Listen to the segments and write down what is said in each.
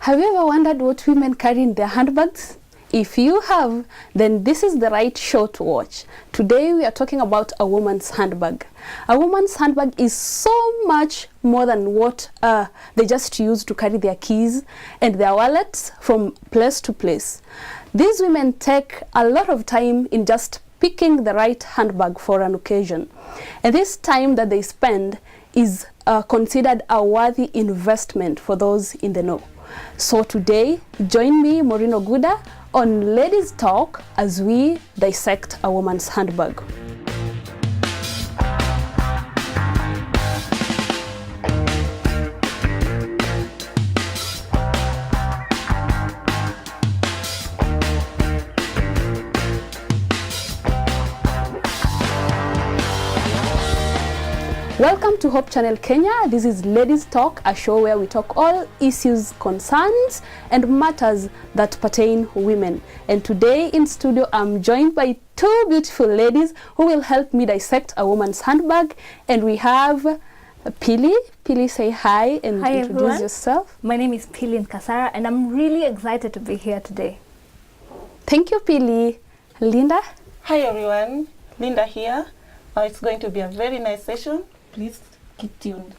Have you ever wondered what women carry in their handbags? If you have, then this is the right show to watch. Today we are talking about a woman's handbag. A woman's handbag is so much more than what they just use to carry their keys and their wallets from place to place. These women take a lot of time in just picking the right handbag for an occasion. And this time that they spend is considered a worthy investment for those in the know. So today, join me, Maureen Oguda, on Ladies Talk as we dissect a woman's handbag. Welcome to Hope Channel Kenya. This is Ladies Talk, a show where we talk all issues, concerns, and matters that pertain women. And today in studio, I'm joined by two beautiful ladies who will help me dissect a woman's handbag. And we have Pili. Pili, say hi and hi, introduce everyone. yourself. My name is Pili Nkasara, and I'm really excited to be here today. Thank you, Pili. Linda? Hi, everyone. Linda here. It's going to be a very nice session. Please keep tuned.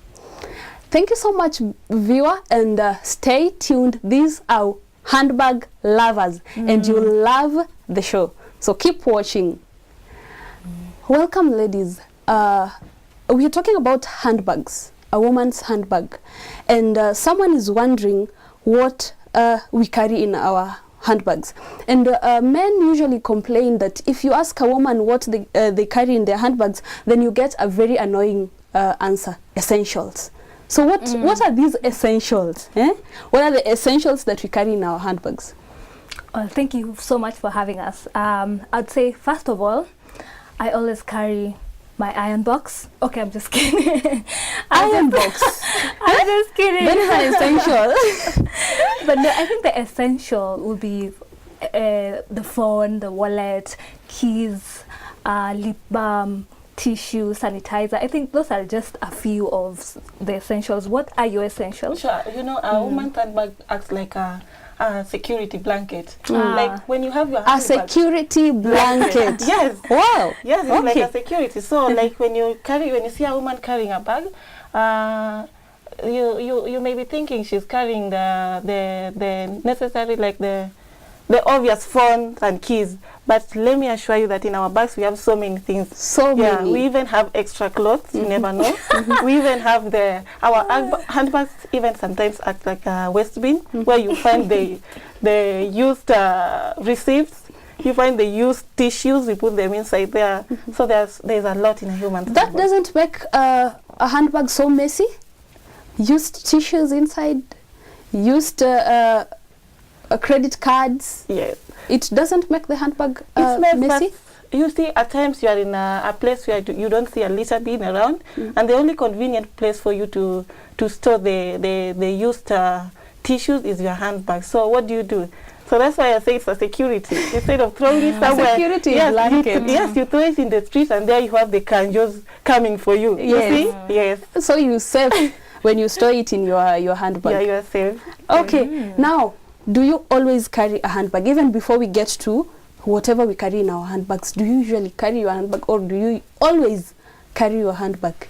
Thank you so much, viewer, and stay tuned. These are handbag lovers, and you'll love the show. So keep watching. Welcome, ladies. We are talking about handbags, a woman's handbag, and someone is wondering what we carry in our handbags. And men usually complain that if you ask a woman what they carry in their handbags, then you get a very annoying answer: essentials. So what are these essentials? What are the essentials that we carry in our handbags? Well, thank you so much for having us. I'd say, first of all, I always carry my iron box. Okay, I'm just kidding. Iron box? I'm just kidding. That is an essential. But no, I think the essential would be the phone, the wallet, keys, lip balm, tissue, sanitizer. I think those are just a few of the essentials. What are your essentials? Sure. You know, a woman's handbag acts like a security blanket. Like when you have your handbag. A security blanket. Yes. Wow. Yes, it's like a security. So like when you see a woman carrying a bag, you may be thinking she's carrying the necessary, like the obvious phone and keys. But let me assure you that in our bags we have so many things. So many. We even have extra clothes. You never know. We even have our handbags even sometimes act like a waste bin where you find the used receipts. You find the used tissues. We put them inside there. So there's a lot in a human handbag. That doesn't make a handbag so messy. Used tissues inside. Used credit cards. Yes. It doesn't make the handbag messy? You see, at times you are in a place where you don't see a litter bin around, and the only convenient place for you to store the used tissues is your handbag. So what do? So that's why I say it's a security. Instead of throwing it somewhere, security blanket. Yes, you throw it in the street, and there you have the kanjos coming for you. Yes. You see? Yes. So you save when you store it in your handbag. Yeah, you are safe. Okay, now, do you always carry a handbag? Even before we get to whatever we carry in our handbags, do you usually carry your handbag, or do you always carry your handbag?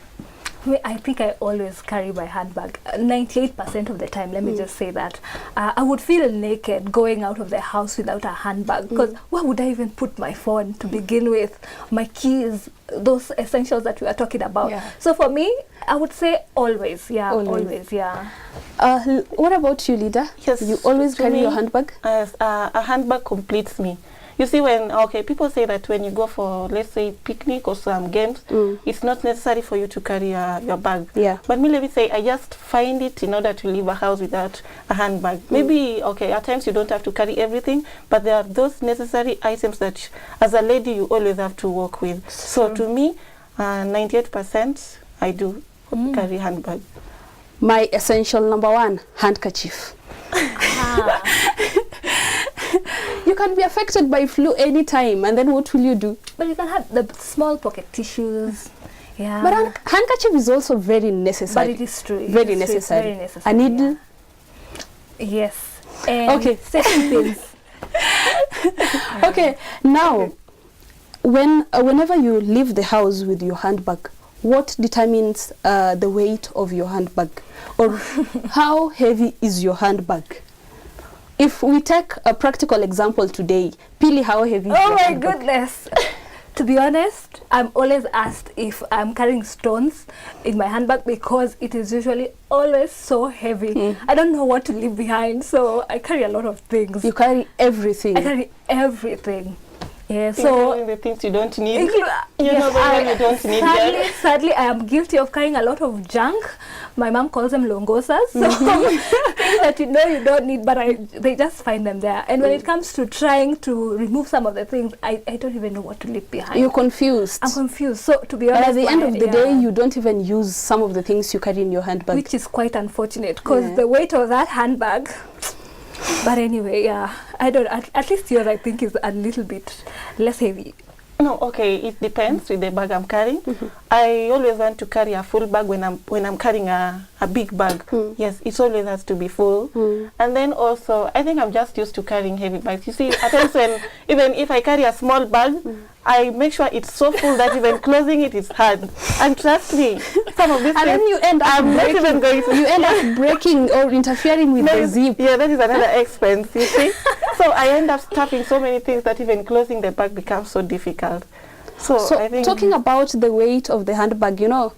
I think I always carry my handbag. 98% of the time, let me just say that. I would feel naked going out of the house without a handbag, because where would I even put my phone to begin with, my keys, those essentials that we are talking about. Yeah. So for me, I would say always, always, yeah. What about you, Lida? Yes. You always carry your handbag? A handbag completes me. You see, people say that when you go for, let's say, picnic or some games, it's not necessary for you to carry your bag. Yeah. But me, let me say, I just find it in order to leave a house without a handbag. Maybe, at times you don't have to carry everything, but there are those necessary items that, as a lady, you always have to work with. So to me, 98% I do carry handbag. My essential number one, handkerchief. You can be affected by flu anytime, and then what will you do? But you can have the small pocket tissues. Yeah. But handkerchief is also very necessary. But it is true. Very necessary. Very necessary. A needle. Yes. And Okay. safety pins. Okay, now, whenever you leave the house with your handbag, what determines the weight of your handbag? Or how heavy is your handbag? If we take a practical example today, Pili, how heavy is Oh your my handbag? goodness. To be honest, I'm always asked if I'm carrying stones in my handbag because it is usually always so heavy. I don't know what to leave behind, so I carry a lot of things. You carry everything. I carry everything. Yeah, So so the things you don't need. yes, You know the one you don't need. sadly, I am guilty of carrying a lot of junk. My mom calls them longosas, so things that you know you don't need, but they just find them there. And when it comes to trying to remove some of the things, I don't even know what to leave behind. You're confused. I'm confused. So to be But honest, at the end of the yeah, day, you don't even use some of the things you carry in your handbag. which is quite unfortunate because the weight of that handbag. But anyway, yeah, I don't. At least yours, I think, is a little bit less heavy. No, okay, it depends with the bag I'm carrying. I always want to carry a full bag when I'm carrying a big bag. Yes, it always has to be full. And then also, I think I'm just used to carrying heavy bags. You see, at times when, even if I carry a small bag, I make sure it's so full that even closing it is hard. And trust me, some of these And then things, you end up I'm not breaking, even going to... you end up breaking or interfering with the zip. Yeah, that is another expense, you see. So I end up stuffing so many things that even closing the bag becomes so difficult. So I think... talking about the weight of the handbag, you know,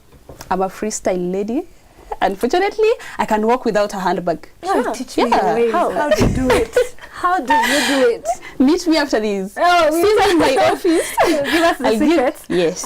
I'm a freestyle lady. Unfortunately, I can walk without a handbag. Teach me Yeah. your ways. How? How do you do it? How do you do it? Meet me after this. Oh, See me in my office. give us the I'll give- secrets. Yes.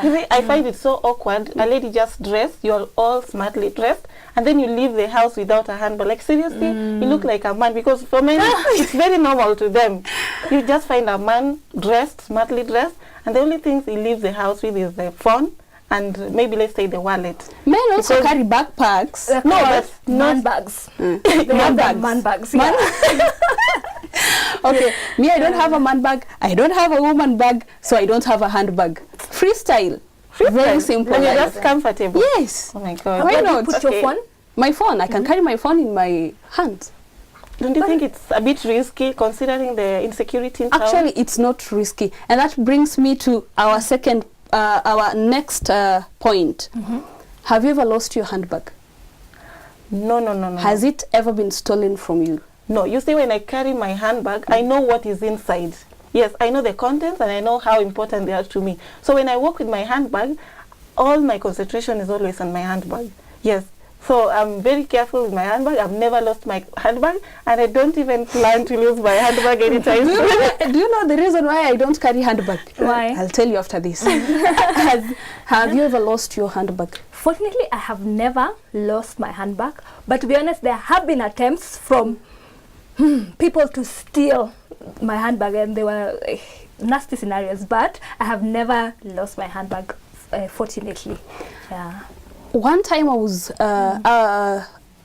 You see, I find it so awkward. A lady just dressed, you're all smartly dressed, and then you leave the house without a handbag. Like seriously, you look like a man, because for men, it's very normal to them. You just find a man dressed, smartly dressed, and the only things he leaves the house with is the phone and maybe, let's say, the wallet. Men also Because- carry backpacks. They're No, called that's man not- bags. Mm. They have Man the bags. man bags. Man- Yeah. Okay, me, I don't have a man bag. I don't have a woman bag, so I don't have a handbag. Freestyle. Very simple. And you're life. just comfortable. Yes. Oh my God. Why Where do you not? put your Okay. phone? My phone. I can carry my phone in my hand. Don't you think it's a bit risky considering the insecurity in town? Actually, it's not risky, and that brings me to our our next point. Have you ever lost your handbag? No. Has it ever been stolen from you? No, you see, when I carry my handbag, I know what is inside. Yes, I know the contents and I know how important they are to me. So when I walk with my handbag, all my concentration is always on my handbag. Yes. So I'm very careful with my handbag. I've never lost my handbag, and I don't even plan to lose my handbag anytime soon. Do you know the reason why I don't carry handbag? Why? I'll tell you after this. Have you ever lost your handbag? Fortunately, I have never lost my handbag. But to be honest, there have been attempts from people to steal my handbag, and they were nasty scenarios. But I have never lost my handbag, fortunately. Yeah. One time I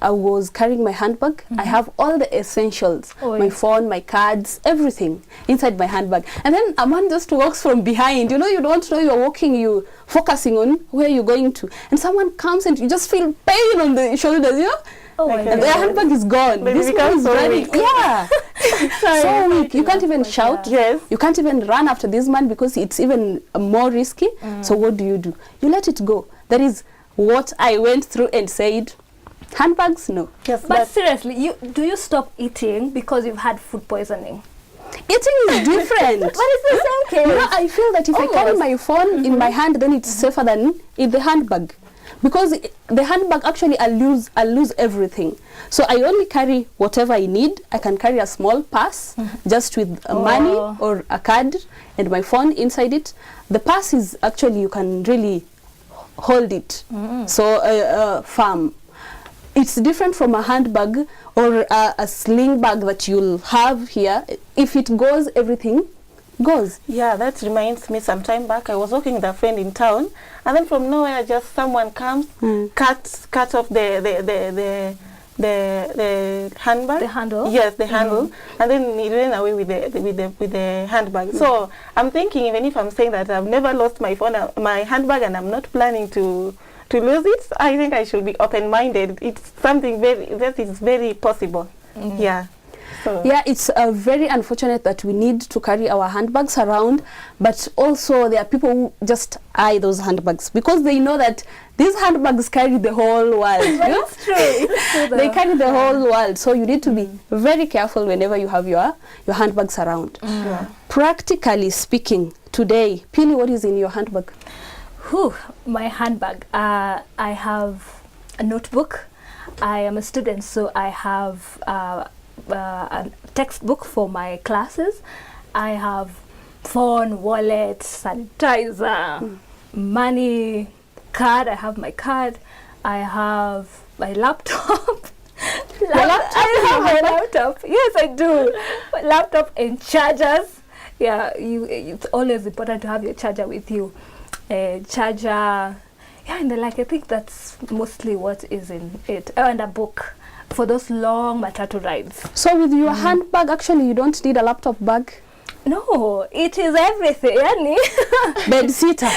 was carrying my handbag. I have all the essentials, Oh, my yes. phone, my cards, everything inside my handbag. And then a man just walks from behind. You know, you don't know you're walking, you focusing on where you're going to. And someone comes and you just feel pain on the shoulders, you know? Oh, Like my And a- the God. handbag is gone. But it This man becomes is so running. weak. Yeah. So weak. You can't even shout. Yes. You can't even run after this man because it's even more risky. So what do? You let it go. That is what I went through and said, handbags, no. Yes, But seriously, do you stop eating because you've had food poisoning? Eating is different. But it's the same case. You know, I feel that if I carry Almost. my phone in my hand, then it's safer than in the handbag. Because the handbag, actually, I'll lose everything. So I only carry whatever I need. I can carry a small purse, just with money or a card and my phone inside it. The purse is actually, you can really hold it. So firm. It's different from a handbag or a sling bag that you'll have here. If it goes, everything goes. Yeah, that reminds me, some time back I was walking with a friend in town, and then from nowhere just someone comes, cut off the handbag. The handle? Yes, the handle, and then he ran away with the handbag. So I'm thinking, even if I'm saying that I've never lost my phone, my handbag, and I'm not planning to to lose it, I think I should be open-minded. It's something that is very possible. Yeah. So. Yeah, it's very unfortunate that we need to carry our handbags around, but also there are people who just eye those handbags because they know that these handbags carry the whole world. It's true. It's true They carry the whole world, so you need to be very careful whenever you have your handbags around. Sure. Practically speaking, today, Pili, what is in your handbag? Whew, my handbag. I have a notebook. I am a student, so I have a textbook for my classes. I have phone, wallet, sanitizer, money, card. I have my card. I have my laptop. I have my laptop. Yes, I do. My laptop and chargers. Yeah, it's always important to have your charger with you. Charger. Yeah, and I think that's mostly what is in it. Oh, and a book for those long matatu rides. So with your handbag, actually, you don't need a laptop bag? No, it is everything. Bed sitter.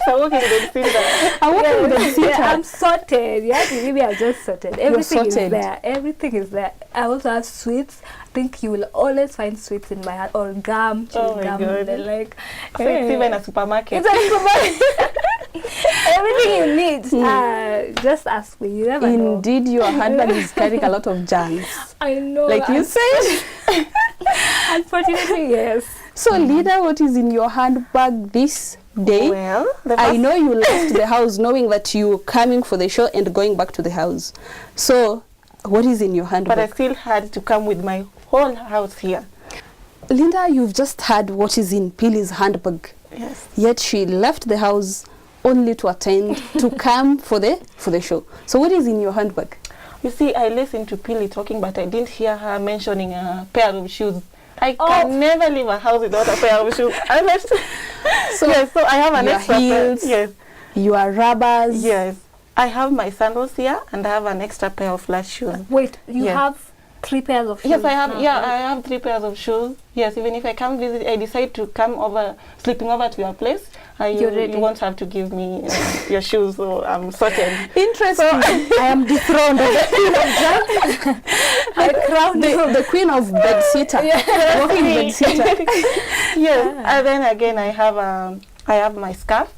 So walking bed sitter. I walk in bed sitter. Yeah, I'm sorted. Yeah, maybe I just sorted. Everything is sorted. there. Everything is there. I also have sweets. I think you will always find sweets in my hand, or gum, Oh my gum. God. Like, So it's even a supermarket. it's a everything you need. Just ask me. You never know. Indeed, your handbag is carrying a lot of germs. I know. Like you said. Unfortunately, yes. So, Lida, what is in your handbag this day? Well, I know you left the house knowing that you're coming for the show and going back to the house. So, what is in your handbag? but I still had to come with my whole house here. Linda, you've just heard what is in Pili's handbag. Yes. Yet she left the house only to attend, to come for the show. So what is in your handbag? You see, I listened to Pili talking, but I didn't hear her mentioning a pair of shoes. I can never leave a house without a pair of shoes. I left. So Yes, so I have an your extra pair. heels, Yes. your rubbers. Yes. I have my sandals here, and I have an extra pair of flat shoes. Wait, you Yes. have 3 pairs of shoes? Yes, I have. now, Yeah, right? I have 3 pairs of shoes. Yes, even if I come visit, I decide to come over, sleeping over to your place. You're ready. You won't have to give me your shoes, so I'm sorted. Interesting. I am dethroned. The queen of junk. I crowned you. The queen of bed sitter. Walking bed sitter. Yes, and then again I have my scarf.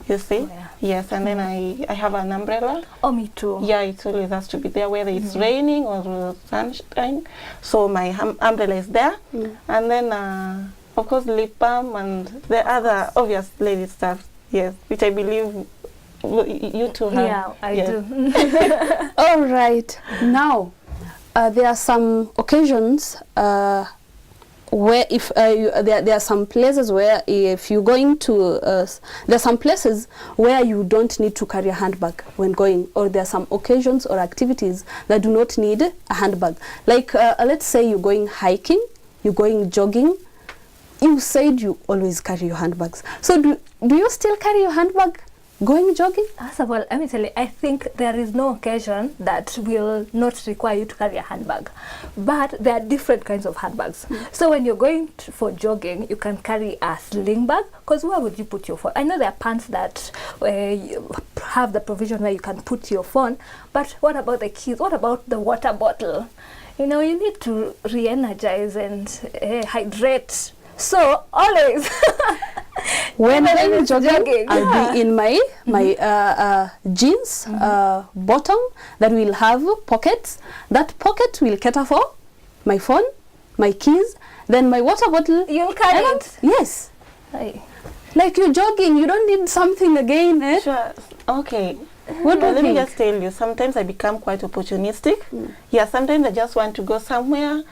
You see? Oh, yeah. Yes, and then I have an umbrella. Oh, me too. Yeah, it always has to be there, whether it's raining or sunshine. So my umbrella is there, and then of course lip balm and the other obvious lady stuff. Yes, which I believe you two have. Yeah, I Yes. do. All right. Now, there are some occasions where if there are some places where if you're going to there are some places where you don't need to carry a handbag when going, or there are some occasions or activities that do not need a handbag. Like let's say you're going hiking, you're going jogging. You said you always carry your handbags. So do you still carry your handbag going jogging? First of all, let me tell you, I think there is no occasion that will not require you to carry a handbag. But there are different kinds of handbags. So when you're going for jogging, you can carry a sling bag, because where would you put your phone? I know there are pants that have the provision where you can put your phone, but what about the keys? What about the water bottle? You know, you need to re-energize and hydrate. So always When Even I'm if it's jogging, I'll yeah. be in my jeans bottom that will have pockets. That pocket will cater for my phone, my keys, then my water bottle. You'll carry And it. yes. Aye. Like you're jogging, you don't need something again. Eh? Sure. Okay. What do you Let me think? just tell you, sometimes I become quite opportunistic. Yeah, sometimes I just want to go somewhere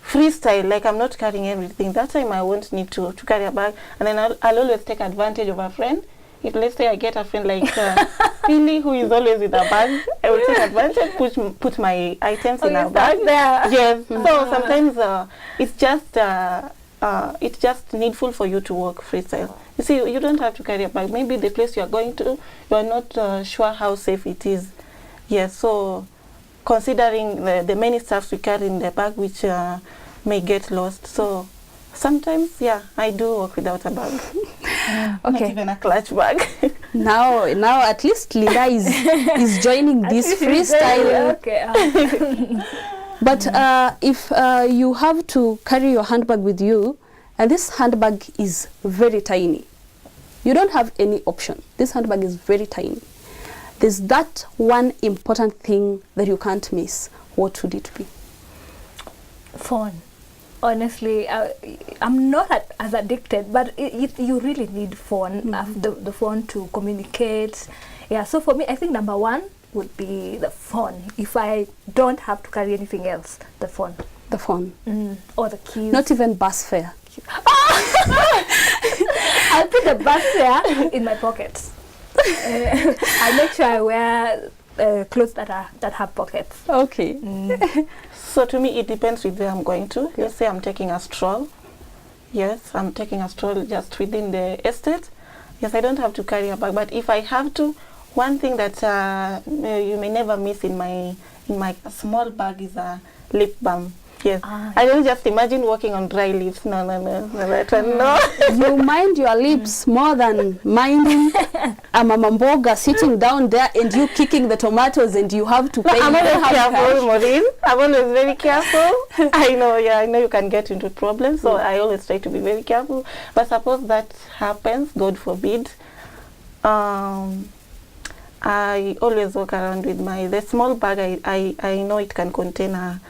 freestyle, like I'm not carrying everything. That time I won't need to carry a bag, and then I'll always take advantage of a friend. If let's say I get a friend like Philly, who is always with a bag, I will take advantage, put my items in a bag. There. Yes. So sometimes it's just needful for you to walk freestyle. You see, you don't have to carry a bag. Maybe the place you are going to, you are not sure how safe it is. Yes. So considering the many stuffs we carry in the bag, which may get lost. So sometimes, yeah, I do walk without a bag. Not Okay. even a clutch bag. Now at least Linda is joining this freestyle. Okay. But if you have to carry your handbag with you, and this handbag is very tiny, you don't have any option. This handbag is very tiny. There's that one important thing that you can't miss. What would it be? Phone. Honestly, I'm not as addicted, but you really need phone, the phone to communicate. Yeah, so for me, I think number one would be the phone. If I don't have to carry anything else, the phone. The phone. Or the keys. Not even bus fare. I'll put the bus fare in my pockets. I make sure I wear clothes that have pockets. Okay. So to me, it depends with where I'm going to. Let's say I'm taking a stroll. Yes, I'm taking a stroll just within the estate. Yes, I don't have to carry a bag. But if I have to, one thing that you may never miss in my small bag is a lip balm. Yes, I don't just imagine walking on dry lips. No, that one, no. You mind your lips more than minding a mama mboga sitting down there and you kicking the tomatoes and you have to pay. I'm always careful, Maureen. I'm always very careful. I know you can get into problems, so I always try to be very careful. But suppose that happens, God forbid, I always walk around with the small bag. I know it can contain a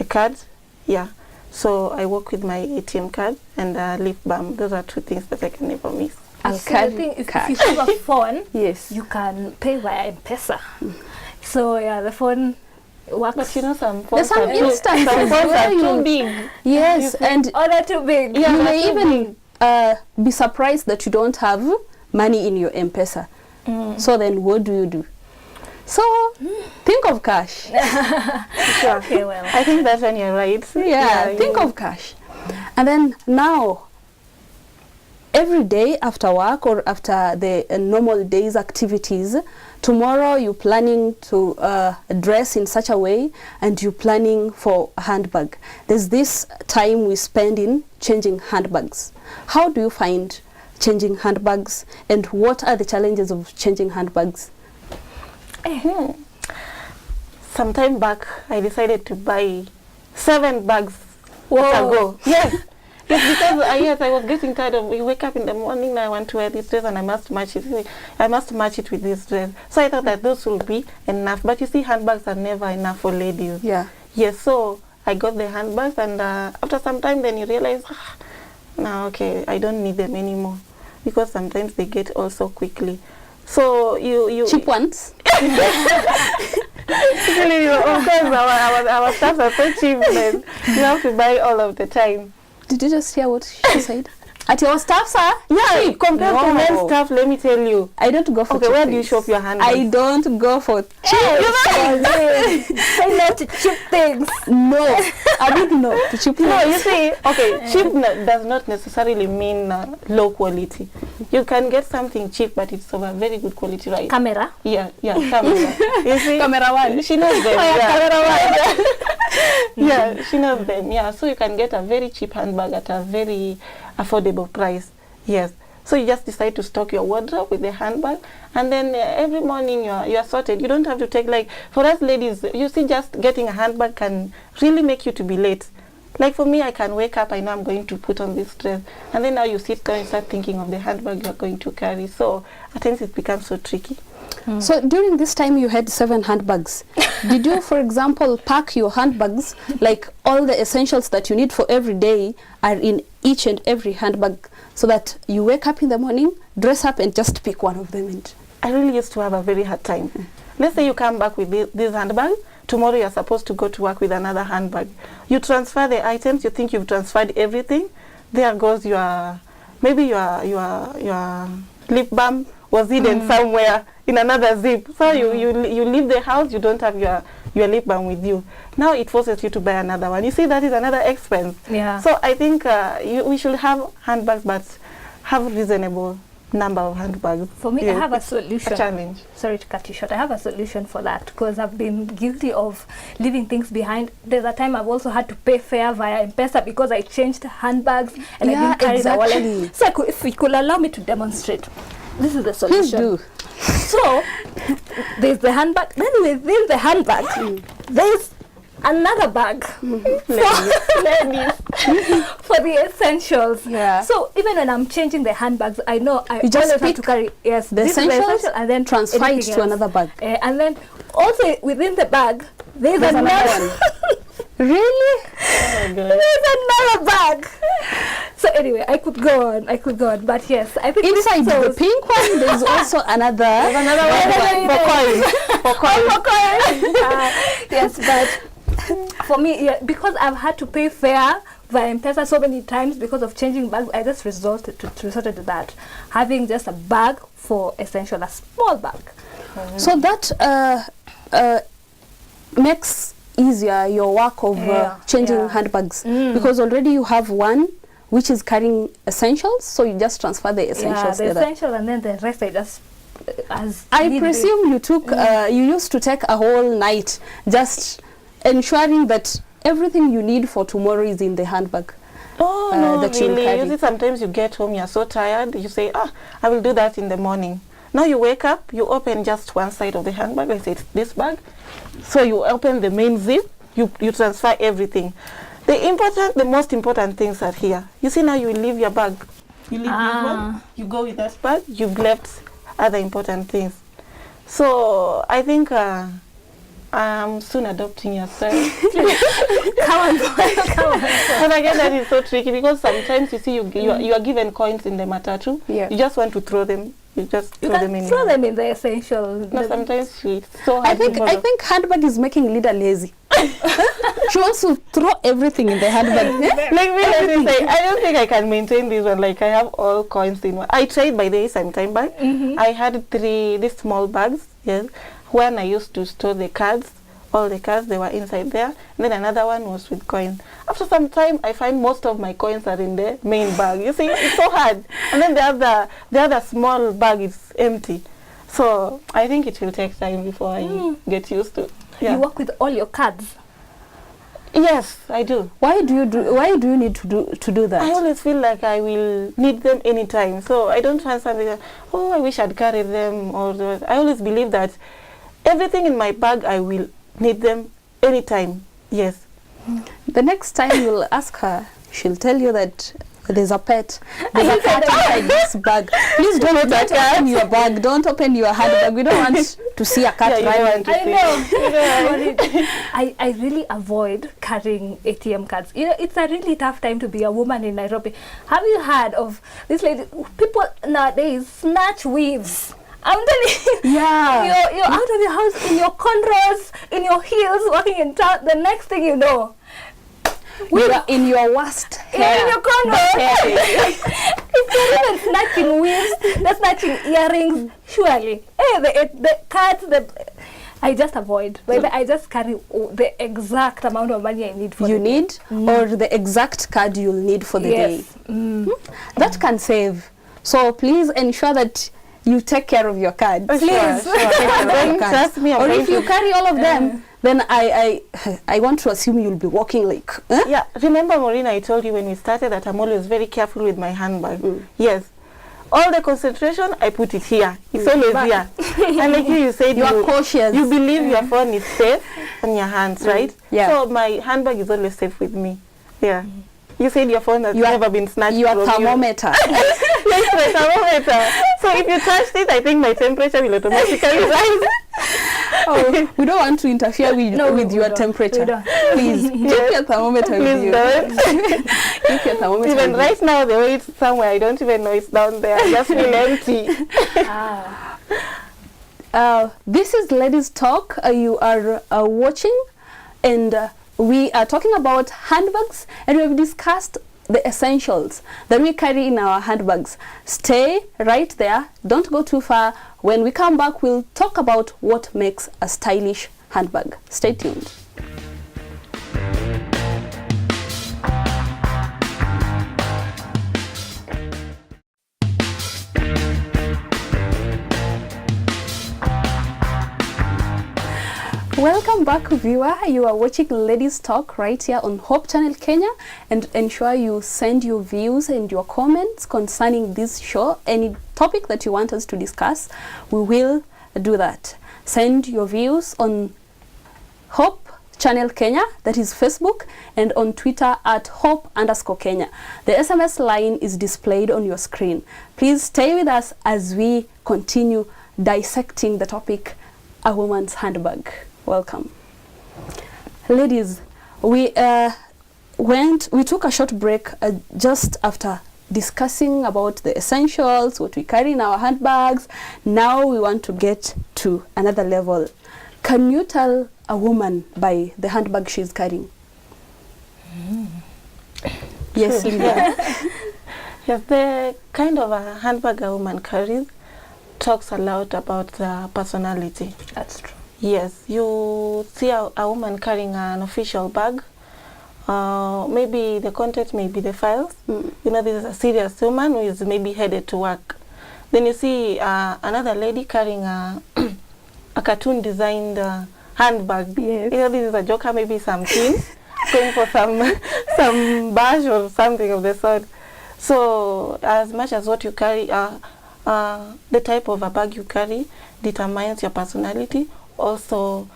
card. Yeah, so I walk with my ATM card and lip balm. Those are two things that I can never miss. I'll So the thing is, if you have a phone, Yes. you can pay via M-Pesa. So yeah, the phone works. But you know, some There's phones some are too, instances some phones where are you- too big. Yes, and Oh, they're too big. Yeah, you they're may too even be surprised that you don't have money in your M-Pesa. So then what do? So think of cash. Sure. Okay, well. I think that's when you're right. Yeah, think of cash. And then now, every day after work or after the normal day's activities, tomorrow you're planning to dress in such a way and you're planning for a handbag. There's this time we spend in changing handbags. How do you find changing handbags and what are the challenges of changing handbags? Some time back, I decided to buy 7 bags Whoa. ago. Yes. Yes, because I was getting tired of. You wake up in the morning, I want to wear this dress, and I must match it. I must match it with this dress. So I thought that those will be enough. But you see, handbags are never enough for ladies. Yeah. Yes. So I got the handbags, and after some time, then you realize, now okay, I don't need them anymore, because sometimes they get old so quickly. So you Cheap ones? Actually, of course, our stuff are so cheap that you have to buy all of the time. Did you just hear what she said? At your staff, sir? Yeah, compared to No. men's stuff, let me tell you. I don't go for Okay, cheap where do you things. shop your handbags? I don't go for cheap. Say no to cheap things. No, I didn't know to cheap No, things. you see, okay, cheap does not necessarily mean low quality. You can get something cheap, but it's of a very good quality, right? Camera. Yeah, camera. You see, Camera one. She knows them. Camera one. Yeah, she knows them. Yeah, so you can get a very cheap handbag at a very affordable price. Yes. So you just decide to stock your wardrobe with the handbag, and then every morning you are sorted. You don't have to take, like, for us ladies, you see, just getting a handbag can really make you to be late. Like for me, I can wake up, I know I'm going to put on this dress, and then now you sit down and start thinking of the handbag you're going to carry. So at times it becomes so tricky. So during this time you had 7 handbags. Did you, for example, pack your handbags, like all the essentials that you need for every day are in each and every handbag, so that you wake up in the morning, dress up and just pick one of them? And I really used to have a very hard time. Let's say you come back with this handbag. Tomorrow you're supposed to go to work with another handbag. You transfer the items, you think you've transferred everything. There goes maybe your lip balm was hidden somewhere in another zip. So you leave the house, you don't have your lip balm with you. Now it forces you to buy another one. You see, that is another expense. Yeah. So I think we should have handbags, but have reasonable number of handbags. For me, I Yeah, have a it's solution. A challenge. Sorry to cut you short. I have a solution for that because I've been guilty of leaving things behind. There's a time I've also had to pay fare via M-Pesa because I changed handbags and I didn't carry the wallet. So if you could allow me to demonstrate, this is the Please solution. do. So there's the handbag. Then within the handbag, there's another bag for the essentials. Yeah. So even when I'm changing the handbags, I know I You just always have pick to carry the this is essentials, essential, and then transfer it anything to else. another bag. And then also within the bag, there's Another another. one. Really? Oh my God. There's another bag. So anyway, I could go on, but yes, I think Inside this the shows- pink one, there's also another. Another one for coins. For coins. Yes, but for me, yeah, because I've had to pay fare via M-Pesa so many times because of changing bags, I just resorted to that, having just a bag for essential, a small bag. So that makes easier your work of changing yeah. handbags because already you have one which is carrying essentials, so you just transfer the Yeah, essentials the there. essential, and then the rest I just as I need be. presume you took you used to take a whole night just ensuring that everything you need for tomorrow is in the handbag. Oh, no, that you'll really. carry. You see, sometimes you get home, you're so tired, you say, I will do that in the morning. Now you wake up, you open just one side of the handbag, I say, it's this bag. So you open the main zip, you transfer everything. The most important things are here. You see, now you leave your bag. You leave this one, you go with that bag, you've left other important things. So I think I'm soon adopting your style. Come on. But again, that is so tricky because sometimes you see you are given coins in the matatu. Yeah. You just want to throw them. You just You throw them in. can throw them in the essential. No, sometimes it's so I hard. to think follow. handbag is making Lida lazy. She wants to throw everything in the handbag. Let me say, I don't think I can maintain this one. Like I have all coins in one. I tried by the sometime back. I had these small bags. Yes, when I used to store the cards. All the cards, they were inside there. And then another one was with coins. After some time, I find most of my coins are in the main bag. You see, it's so hard. And then the other small bag is empty. So I think it will take time before I get used to. Yeah. You work with all your cards. Yes, I do. Why do you need to do that? I always feel like I will need them anytime. So I don't find something like, oh, I wish I'd carried them. I always believe that everything in my bag, I will need them anytime. Yes. The next time you'll ask her, she'll tell you that there's a pet. There's a cat inside this bag. Please don't open your bag. Don't open your handbag. We don't want to see a cat Yeah, you running. don't want to see. I really avoid carrying ATM cards. You know, it's a really tough time to be a woman in Nairobi. Have you heard of this lady? People nowadays snatch weaves. I'm telling you, Yeah. you're out of your house in your cornrows, in your heels, walking in town. The next thing you know, You are in your worst you're hair. in your cornrows. If they're even snatching weaves, they're snatching earrings. Surely, the cards, I just avoid. I just carry the exact amount of money I need for You the day. need or the exact card you'll need for the day. Yes. That can save. So please ensure that you take care of your cards. Sure, Please. sure. Don't trust me. I'm Or going if you to- carry all of them, then I want to assume you'll be walking like. Yeah, remember, Maureen, I told you when we started that I'm always very careful with my handbag. Yes. All the concentration, I put it here. It's always here. And like you said, You are cautious. You believe your phone is safe in your hands, right? Yeah. So my handbag is always safe with me. Yeah. You said your phone has You are- never been snatched Your from thermometer. Yes, my thermometer. So if you touched it, I think my temperature will automatically rise. Oh, we don't want to interfere with, No, with we your don't. temperature. We don't. Please keep your thermometer with Please you. don't. Keep your thermometer Even with right now, the way it's somewhere, I don't even know it's down there. I just feel empty. This is Ladies Talk. You are watching, and we are talking about handbags, and we have discussed the essentials that we carry in our handbags. Stay right there. Don't go too far. When we come back, we'll talk about what makes a stylish handbag. Stay tuned. Welcome back, viewer. You are watching Ladies Talk right here on Hope Channel Kenya, and ensure you send your views and your comments concerning this show. Any topic that you want us to discuss, we will do that. Send your views on Hope Channel Kenya, that is Facebook, and on Twitter at Hope_Kenya. The SMS line is displayed on your screen. Please stay with us as we continue dissecting the topic, a woman's handbag. Welcome. Ladies, we took a short break just after discussing about the essentials, what we carry in our handbags. Now we want to get to another level. Can you tell a woman by the handbag she's carrying? Yes, Linda. Yes, the kind of a handbag a woman carries talks a lot about the personality. That's true. Yes, you see a woman carrying an official bag. Maybe the content may be the files. You know, this is a serious woman who is maybe headed to work. Then you see another lady carrying a cartoon designed handbag. Yes. You know, this is a joker, maybe some teens going for some bash or something of the sort. So as much as what you carry, the type of a bag you carry determines your personality. Also,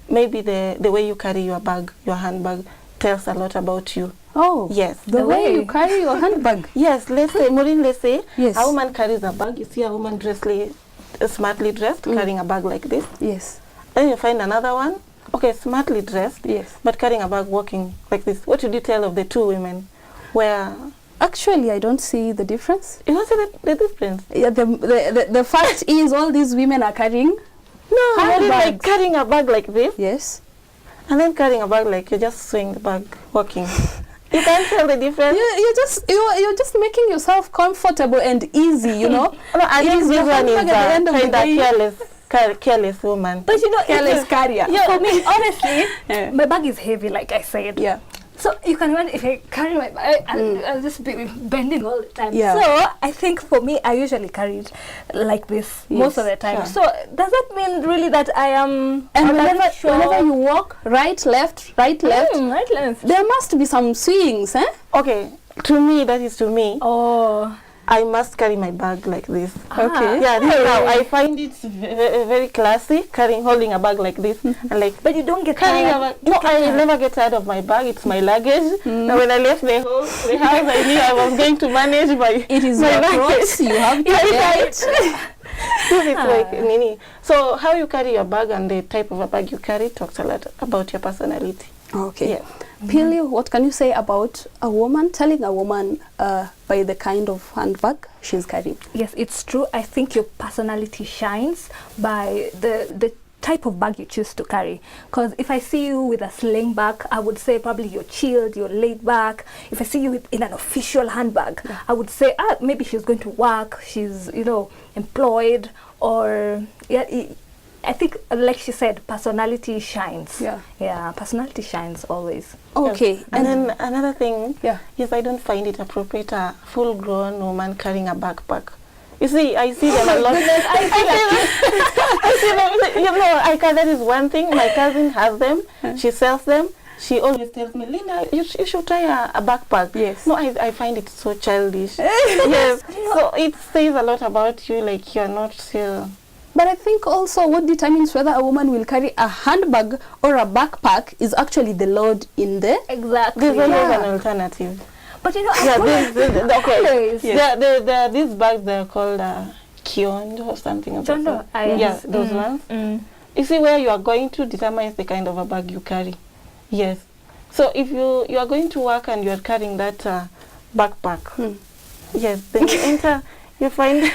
maybe the way you carry your bag, your handbag, tells a lot about you. Oh, yes. The way you carry your handbag. Yes, let's say, Maureen, let's say Yes. a woman carries a bag. You see a woman smartly dressed, carrying a bag like this. Yes. Then you find another one, okay, smartly dressed, Yes. but carrying a bag, walking like this. What would you tell of the two women? Where Actually, I don't see the difference. you don't see the difference. Yeah, the fact is all these women are carrying. No, Maureen, like Handbags. carrying a bag like this, Yes. and then carrying a bag like you're just swinging the bag, walking. You can't tell the difference. You're just making yourself comfortable and easy, you know. No, I It think is this your one is handbag at the end of the kind of day. careless woman. But you know, Careless carrier. Yeah, for me, honestly, Yeah. my bag is heavy, like I said. Yeah. So you can imagine if I carry my bag, I'll just be bending all the time. Yeah. So I think for me, I usually carry it like this most of the time. sure. So does that mean really that I am? And I'm not whenever sure. you walk, right, left, right, left, Right, left. there must be some swings, eh? Okay, to me, that is to me. Oh. I must carry my bag like this. Okay. Yeah, this is how I find it very classy, holding a bag like this. And like But you don't get carrying a tired. bag. No, I never get tired of my bag. It's my luggage. Now when I left the house, I knew I was going to manage my It is my your luggage. clothes, you have to wear it. This is like Nini. So how you carry your bag and the type of a bag you carry talks a lot about your personality. Okay. Yeah. Pili, what can you say about a woman, telling a woman by the kind of handbag she's carrying? Yes, it's true. I think your personality shines by the type of bag you choose to carry. Because if I see you with a sling bag, I would say probably you're chilled, you're laid back. If I see you in an official handbag, I would say, maybe she's going to work, she's, employed, or I think, like she said, personality shines. Yeah. Yeah, personality shines always. Okay. Yes. And then another thing, Yeah. yes, I don't find it appropriate a full-grown woman carrying a backpack. You see, I see them a lot. I see them. That is one thing. My cousin has them. She sells them. She always tells me, Linda, you should try a backpack. Yes. No, I find it so childish. Yes. So it says a lot about you, like you're not still. But I think also what determines whether a woman will carry a handbag or a backpack is actually the load in there. Exactly. There's always an alternative. But Okay. Always. Yes. These bags, they're called kionjo or something of that Chondo, sort. yes. Yeah, those ones. You see, where you are going to determines the kind of a bag you carry. Yes. So if you are going to work and you are carrying that backpack, yes, then you enter. You find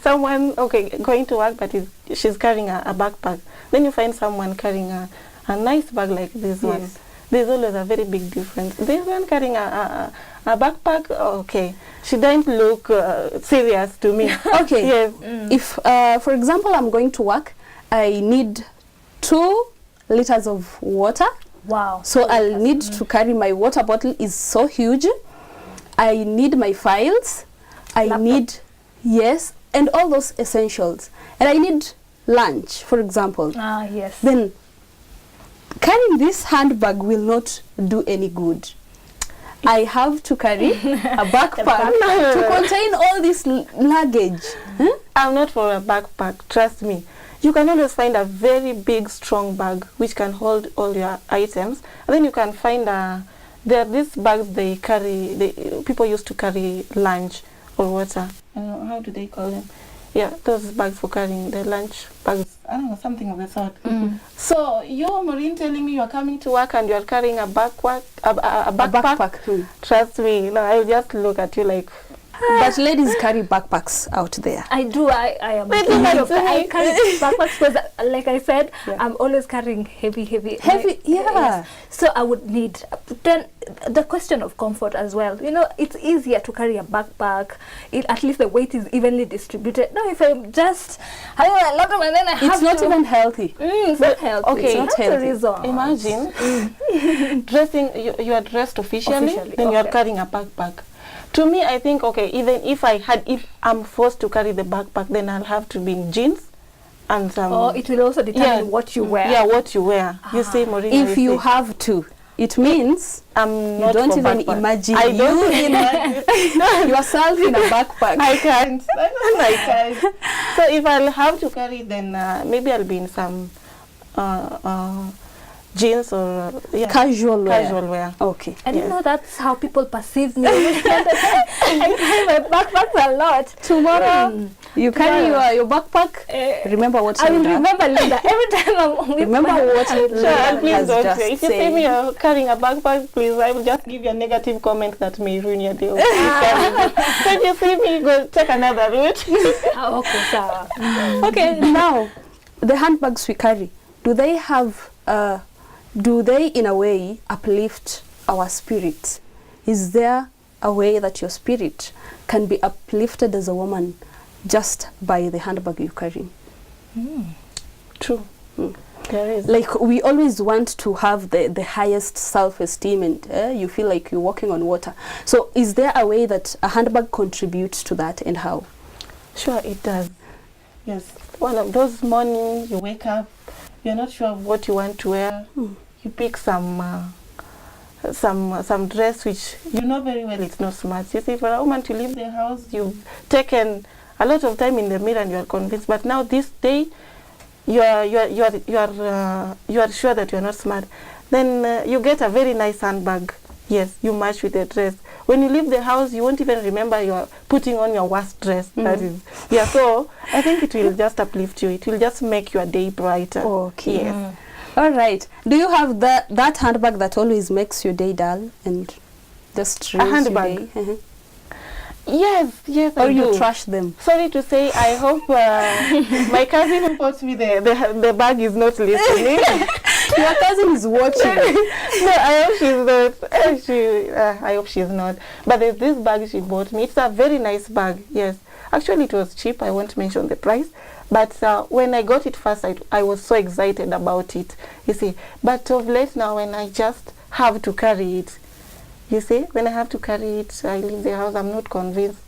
someone going to work, but she's carrying a backpack. Then you find someone carrying a nice bag like this one. There's always a very big difference. This one carrying a backpack, okay, she doesn't look serious to me. Okay. Yes. If, for example, I'm going to work, I need 2 liters of water. Wow. So I'll need to carry my water bottle is so huge. I need my files. I need, and all those essentials. And I need lunch, for example. Yes. Then carrying this handbag will not do any good. I have to carry a backpack to contain all this luggage. Huh? I'm not for a backpack, trust me. You can always find a very big, strong bag which can hold all your items. And then you can find there are these bags they carry, people used to carry lunch or water. How do they call them? Yeah, those bags for carrying the lunch bags. I don't know, something of the sort. So you're, Maureen, telling me you're coming to work and you're carrying a backpack? A backpack. Trust me, no, I'll just look at you like... But ladies carry backpacks out there. I do. I am. I carry backpacks because, like I said, I'm always carrying heavy. Yeah. Yes. So I would need. Then the question of comfort as well. You know, it's easier to carry a backpack. At least the weight is evenly distributed. Now, if I'm just having a lot of, and then I have it's not even healthy. It's not healthy. Okay, it's not healthy. the reason. Imagine dressing. You are dressed officially. Then you are carrying a backpack. To me, I think, okay, even if I'm forced to carry the backpack, then I'll have to be in jeans and some... Oh, it will also determine what you wear. Yeah, what you wear. You say, Maureen, if you have to, it means I'm not you don't for even backpack. imagine I don't imagine yourself in a backpack. I can't. I can't. So if I'll have to carry, then maybe I'll be in some jeans or casual wear. Okay. I didn't know that's how people perceive me. I carry my backpacks a lot. Tomorrow you carry your backpack. Remember what I will Linda. remember Linda every time I'm with Remember what Linda Please has don't. just If you see me carrying a backpack, please, I will just give you a negative comment that may ruin your day. So if you see me, go take another route. Okay, so. Okay, now the handbags we carry, do they in a way uplift our spirit? Is there a way that your spirit can be uplifted as a woman just by the handbag you carry? True. There is. Like, we always want to have the highest self-esteem, and you feel like you're walking on water. So is there a way that a handbag contributes to that, and how? Sure, it does. Yes. One of those mornings you wake up, you're not sure of what you want to wear. You pick some dress which you know very well it's not smart. You see, for a woman to leave the house, you've taken a lot of time in the mirror and you are convinced. But now this day, you are sure that you are not smart. Then you get a very nice handbag. Yes, you match with the dress. When you leave the house, you won't even remember you are putting on your worst dress. That is, so I think it will just uplift you. It will just make your day brighter. Okay. Yes. All right. Do you have that handbag that always makes your day dull and just ruins handbag? your day? Yes, Or I you do. trash them? Sorry to say, I hope my cousin who bought me the bag is not listening. Your cousin is watching. No, I hope she's not. I hope she's not. But there's this bag she bought me. It's a very nice bag. Yes, actually it was cheap. I won't mention the price. But when I got it first, I was so excited about it. You see, but of late now, when I just have to carry it, you see, when I have to carry it, I leave the house. I'm not convinced.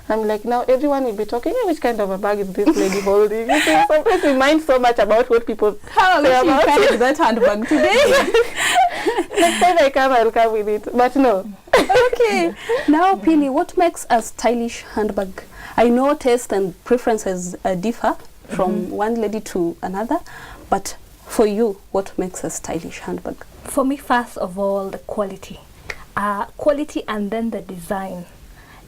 I'm like, now everyone will be talking, which kind of a bag is this lady holding? You see, sometimes we mind so much about what people say about you carried that handbag today. Next time I come, I'll come with it. But no. Okay. Now, Pili, what makes a stylish handbag? I know taste and preferences differ from one lady to another, but for you, what makes a stylish handbag? For me, first of all, the quality. Quality and then the design.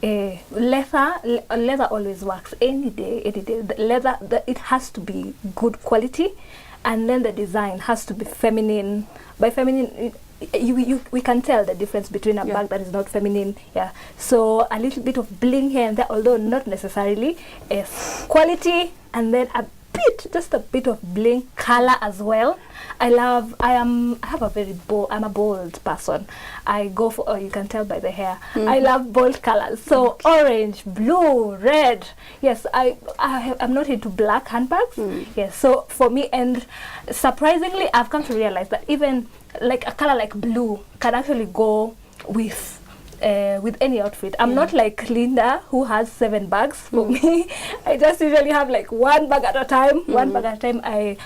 Leather always works any day. The leather, it has to be good quality, and then the design has to be feminine. By feminine, we can tell the difference between a bag that is not feminine. So a little bit of bling here and there, although not necessarily. Quality, and then just a bit of bling, color as well. I'm a bold person. I go for, you can tell by the hair, I love bold colors. So orange, blue, red. Yes, I'm not into black handbags. Yes, so for me, and surprisingly, I've come to realize that even like a color like blue can actually go with with any outfit. I'm not like Linda who has 7 bags. For me, I just usually have like 1 bag at a time. 1 bag at a time. I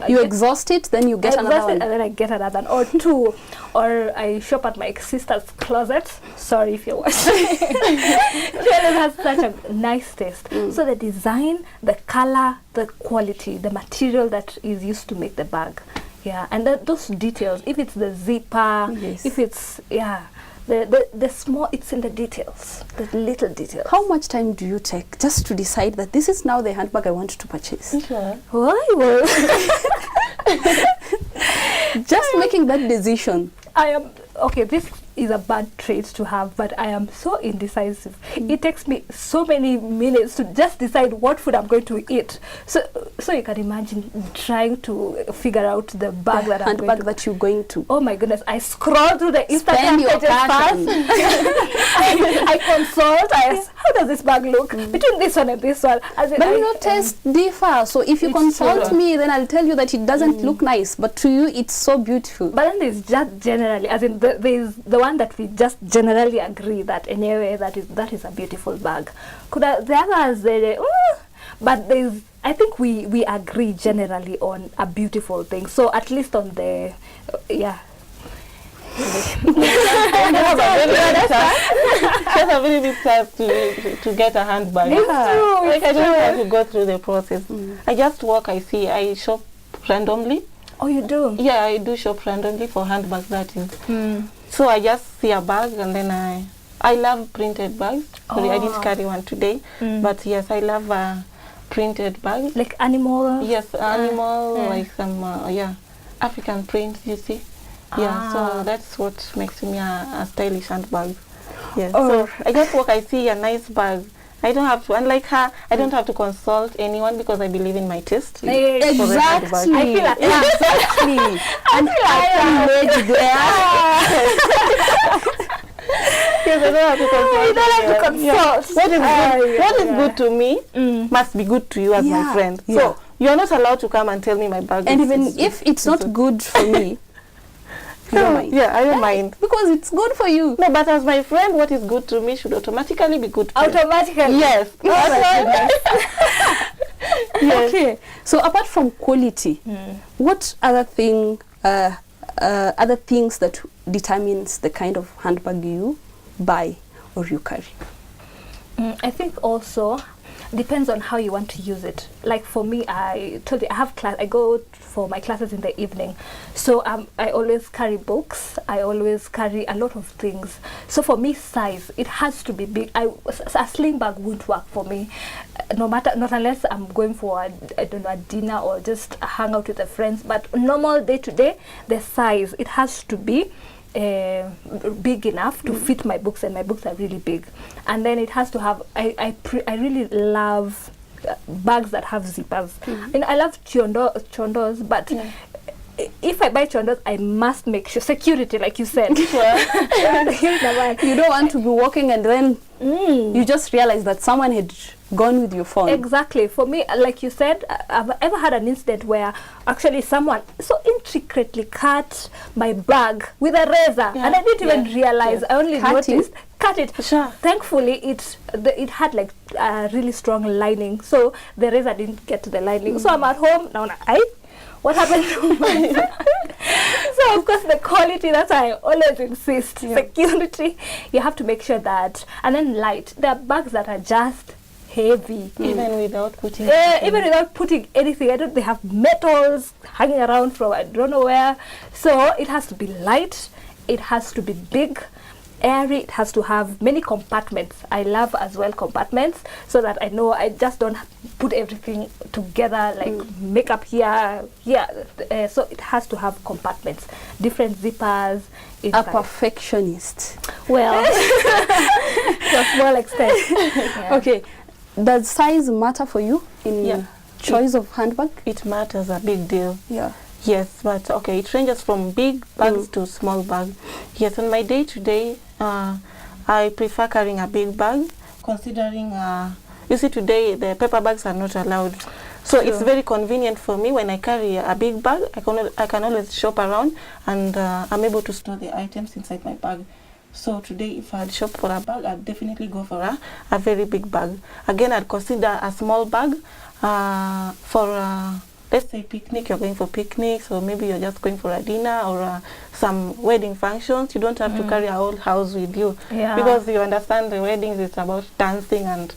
You exhaust it, then you get another one. And then I get another one or 2. Or I shop at my sister's closet. Sorry if you're watching. She always has such a nice taste. So the design, the color, the quality, the material that is used to make the bag. Yeah, and those details, if it's the zipper, if it's, the small, it's in the details, the little details. How much time do you take just to decide that this is now the handbag I want to purchase? Why? Well, just making that decision. I am, okay, this is a bad trait to have, but I am so indecisive. It takes me so many minutes to just decide what food I'm going to eat. So you can imagine trying to figure out the bag that I'm going to. Handbag that you're going to. Oh my goodnness! I scroll through the Spend Instagram your pages passion. first. I consult. I ask, how does this bag look between this one and this one? As in, But you know, taste differ. So if you consult true. me, then I'll tell you that it doesn't look nice, but to you, it's so beautiful. But then there's just generally, as in there's the one that we just generally agree that anyway that is a beautiful bag. Could the others say, but there's, I think we agree generally on a beautiful thing. So at least on the She has a very big time to get a handbag. It's true. Like I don't have to go through the process. I just walk, I see, I shop randomly. Oh, you do? Yeah, I do shop randomly for handbags, that is. So I just see a bag and then I love printed bags. Sorry, I didn't carry one today. But yes, I love printed bags. Like animal? Yes, animal, like some, African prints, you see. Yeah, so that's what makes me a stylish handbag. Yeah, so I just walk, I see a nice bag. I don't have to, unlike her, I don't have to consult anyone because I believe in my taste. Exactly. I feel like Exactly. And I am ready there. Yes, I don't have to consult. You don't have to consult. What is good to me must be good to you as my friend. So you are not allowed to come and tell me my bag. And even if it's not good for me, I don't mind. Yeah, I don't mind. Because it's good for you. No, but as my friend, what is good to me should automatically be good to you. Automatically? Yes. Yes. Okay. So apart from quality, what other things that determines the kind of handbag you buy or you carry? I think also depends on how you want to use it. Like for me, I told you I have class. I go for my classes in the evening, so I always carry books. I always carry a lot of things. So for me, size, it has to be big. A sling bag won't work for me, not unless I'm going for a dinner or just a hangout with the friends. But normal day to day, the size, it has to be big enough to fit my books, and my books are really big. And then it has to have, I really love bags that have zippers. And I love chondos, but if I buy chondos, I must make sure security, like you said. You don't want to be walking and then you just realize that someone had gone with your phone. Exactly. For me, like you said, I've ever had an incident where actually someone so intricately cut my bag with a razor, and I didn't even realize. I only noticed. Cut it. Sure. Thankfully, it had like a really strong lining, so the razor didn't get to the lining. So I'm at home now. What happened to my So of course the quality, that's why I always insist. Security, you have to make sure that. And then light. There are bags that are just heavy. Even without putting anything. They have metals hanging around from I don't know where. So it has to be light, it has to be big, airy, it has to have many compartments. I love as well compartments, so that I know I just don't put everything together like makeup here. So it has to have compartments, different zippers. A perfectionist. Well, to a small extent. Okay, does size matter for you in choice of handbag? It matters a big deal. Yeah. Yes, but okay, it ranges from big bags to small bags. Yes, on my day-to-day, I prefer carrying a big bag, considering, you see today the paper bags are not allowed. So it's very convenient for me when I carry a big bag. I can always shop around, and I'm able to store the items inside my bag. So today, if I'd shop for a bag, I'd definitely go for a very big bag. Again, I'd consider a small bag for, let's say, picnic. You're going for picnics, or maybe you're just going for a dinner or some wedding functions. You don't have to carry a whole house with you, because you understand the weddings, it's about dancing, and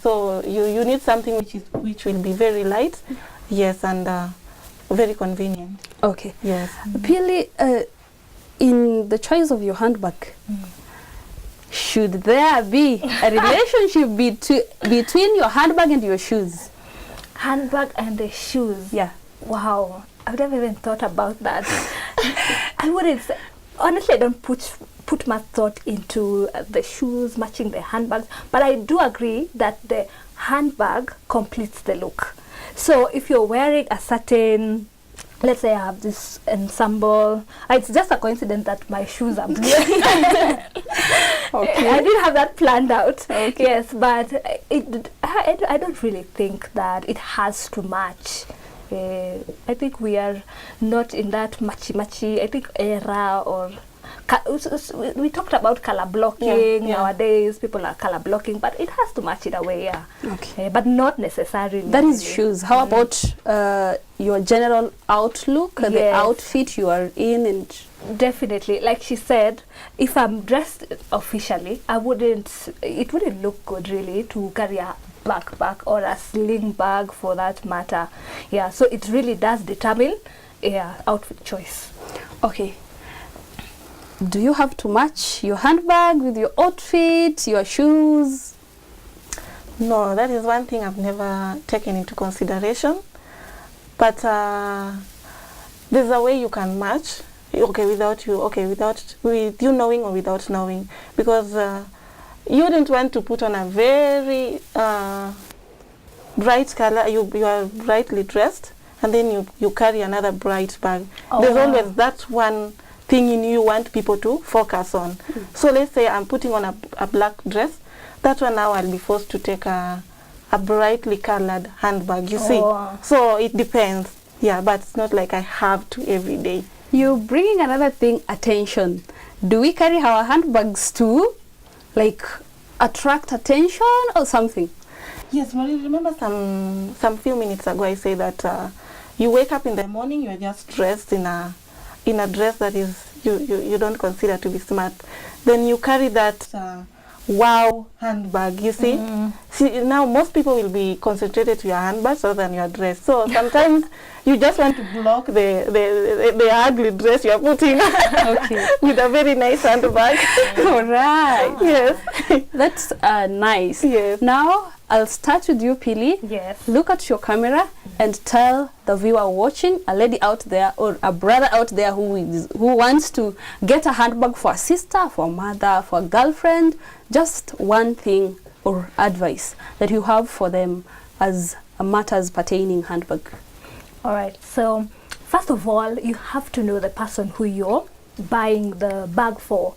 so you need something which will be very light, and very convenient. Okay. Yes. Pili, in the choice of your handbag, should there be a relationship between your handbag and your shoes? Handbag and the shoes. Yeah. Wow. I've never even thought about that. I wouldn't say, honestly, I don't put much thought into the shoes matching the handbags, but I do agree that the handbag completes the look. So if you're wearing a certain, let's say I have this ensemble, it's just a coincidence that my shoes are blue. Okay. I didn't have that planned out. Okay. Yes, but I don't really think that it has to match. I think we are not in that matchy, I think, era, or we talked about color blocking. Nowadays people are color blocking, but it has to match in a way, Okay. but not necessarily. That is shoes. How about your general outlook, the outfit you are in? And definitely, like she said, if I'm dressed officially, it wouldn't look good really to carry a backpack or a sling bag for that matter. So it really does determine outfit choice. okay, do you have to match your handbag with your outfit, your shoes? No, that is one thing I've never taken into consideration. But there's a way you can match, with you knowing or without knowing, because you wouldn't want to put on a very bright color. You are brightly dressed, and then you carry another bright bag. There's always that one thing in you want people to focus on. So let's say I'm putting on a black dress. That one now I'll be forced to take a brightly colored handbag, you see. So it depends. But it's not like I have to every day. You're bringing another thing, attention. Do we carry our handbags to, like, attract attention or something? Yes, Marie, remember some few minutes ago I said that you wake up in the morning, you're just dressed in a dress that is you don't consider to be smart. Then you carry that wow handbag, you see. See, now most people will be concentrated to your handbag rather than your dress. So sometimes you just want to block the ugly dress you're putting with a very nice handbag. All right. Yes. That's nice. Yes. Now I'll start with you, Pili. Yes. Look at your camera and tell the viewer watching, a lady out there or a brother out there who wants to get a handbag for a sister, for a mother, for a girlfriend, just one thing or advice that you have for them as matters pertaining handbag. All right. So first of all, you have to know the person who you're buying the bag for.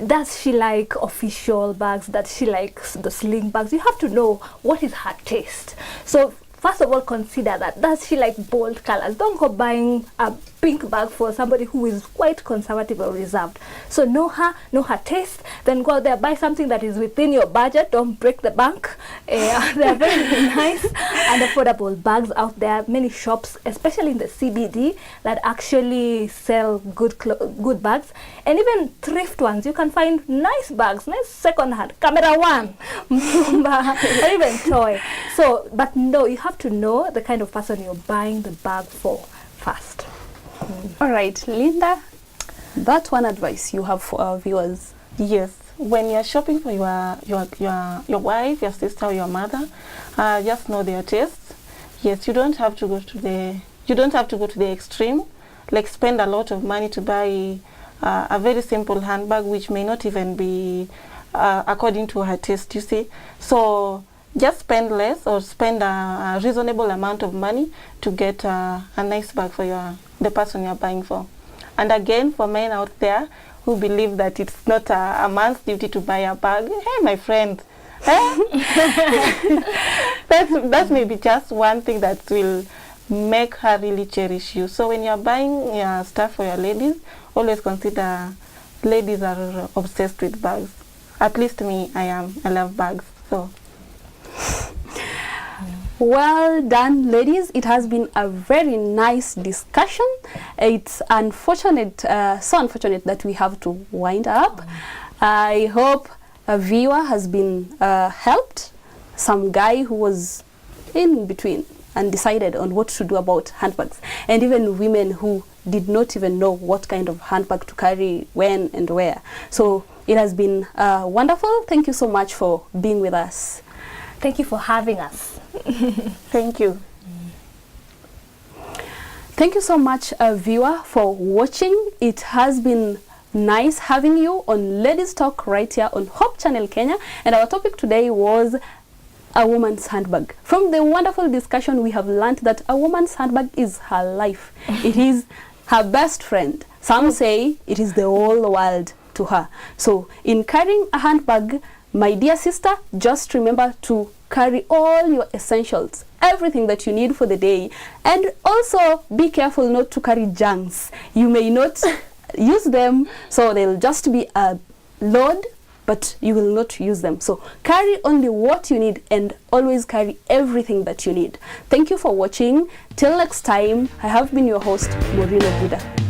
Does she like official bags? Does she like the sling bags? You have to know what is her taste. So first of all, consider that. Does she like bold colors? Don't go buying a pink bag for somebody who is quite conservative or reserved. So know her taste, then go out there, buy something that is within your budget. Don't break the bank. There are very nice and affordable bags out there. Many shops, especially in the CBD, that actually sell good bags, and even thrift ones. You can find nice bags, nice second-hand, camera one, or even toy. So, but no, you have to know the kind of person you're buying the bag for first. All right, Linda, that's one advice you have for our viewers. Yes, when you're shopping for your wife, your sister, or your mother, just know their tastes. Yes, you don't have to go to the extreme, like spend a lot of money to buy a very simple handbag which may not even be according to her taste, you see. So just spend less, or spend a reasonable amount of money to get a nice bag for the person you're buying for. And again, for men out there who believe that it's not a man's duty to buy a bag, hey, my friend, that may be just one thing that will make her really cherish you. So when you're buying stuff for your ladies, always consider ladies are obsessed with bags. At least me, I am. I love bags. So. Well done, ladies. It has been a very nice discussion. It's unfortunate, so unfortunate that we have to wind up. I hope a viewer has been helped. Some guy who was in between and decided on what to do about handbags, and even women who did not even know what kind of handbag to carry, when and where. So it has been wonderful. Thank you so much for being with us. Thank you for having us. Thank you. Thank you so much, viewer, for watching. It has been nice having you on Ladies Talk right here on Hope Channel Kenya, and our topic today was a woman's handbag. From the wonderful discussion, we have learned that a woman's handbag is her life. It is her best friend. Some say it is the whole world to her. So in carrying a handbag, my dear sister, just remember to carry all your essentials, everything that you need for the day, and also be careful not to carry junks. You may not use them, so they'll just be a load, but you will not use them. So carry only what you need, and always carry everything that you need. Thank you for watching. Till next time, I have been your host, Maureen Oguda.